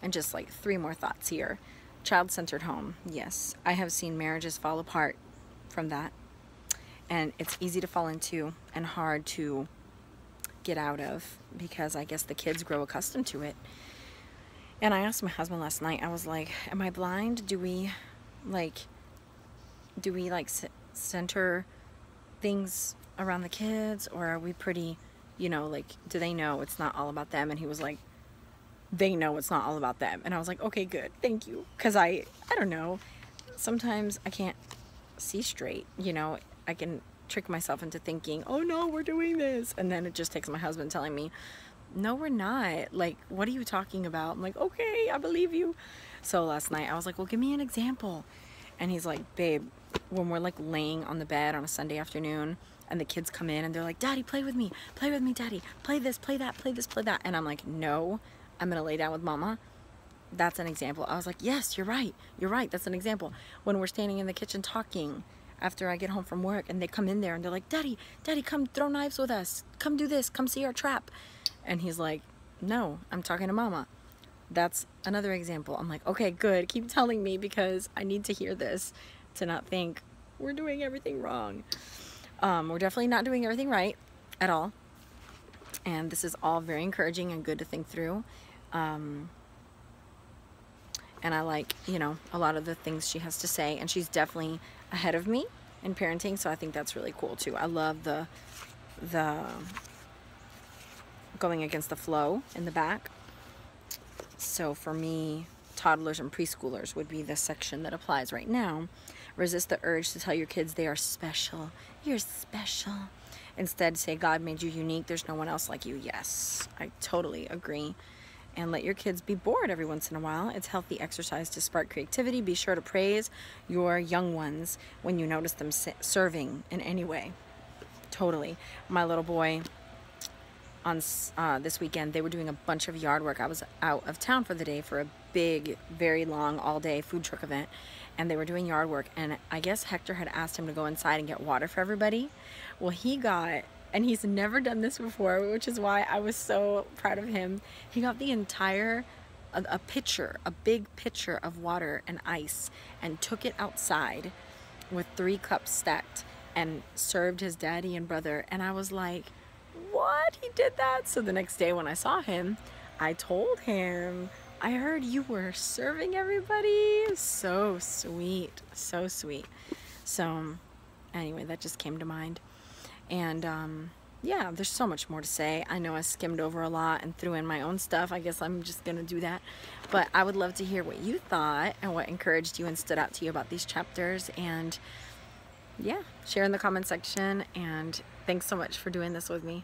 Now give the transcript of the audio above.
And just like 3 more thoughts here. Child-centered home. Yes, I have seen marriages fall apart from that. And it's easy to fall into and hard to get out of because I guess the kids grow accustomed to it. And I asked my husband last night, I was like, am I blind? Do we like center things around the kids, or are we pretty, you know, like, do they know it's not all about them? And he was like, they know it's not all about them. And I was like, okay, good, thank you. Because I don't know, sometimes I can't see straight, you know. I can trick myself into thinking, oh no, we're doing this, and then it just takes my husband telling me, no, we're not. Like, what are you talking about? I'm like, okay, I believe you. So last night I was like, well, give me an example. And he's like, babe, when we're like laying on the bed on a Sunday afternoon and the kids come in and they're like, Daddy, play with me, Daddy, play this, play that, play this, play that. And I'm like, no, I'm gonna lay down with Mama. That's an example. I was like, yes, you're right, that's an example. When we're standing in the kitchen talking after I get home from work and they come in there and they're like, Daddy, come throw knives with us, come do this, come see our trap. And he's like, no, I'm talking to Mama. That's another example. I'm like, okay, good, keep telling me, because I need to hear this to not think we're doing everything wrong. We're definitely not doing everything right at all. And this is all very encouraging and good to think through. And I like, you know, a lot of the things she has to say, and she's definitely ahead of me in parenting, so I think that's really cool too. I love the going against the flow in the back. So for me, toddlers and preschoolers would be the section that applies right now. Resist the urge to tell your kids they are special. You're special. Instead, say God made you unique. There's no one else like you. Yes, I totally agree. And let your kids be bored every once in a while. It's healthy exercise to spark creativity. Be sure to praise your young ones when you notice them serving in any way. Totally. My little boy, on this weekend, they were doing a bunch of yard work. I was out of town for the day for a big, very long, all-day food truck event, and they were doing yard work, and I guess Hector had asked him to go inside and get water for everybody. Well, he got, and he's never done this before, which is why I was so proud of him, he got the entire, a pitcher, a big pitcher of water and ice, and took it outside with 3 cups stacked and served his daddy and brother. And I was like, what? He did that? So the next day when I saw him, I told him, I heard you were serving everybody. So sweet, so sweet. So anyway, that just came to mind. And yeah, there's so much more to say. I know I skimmed over a lot and threw in my own stuff. I guess I'm just gonna do that. But I would love to hear what you thought and what encouraged you and stood out to you about these chapters. And yeah, share in the comment section. And thanks so much for doing this with me.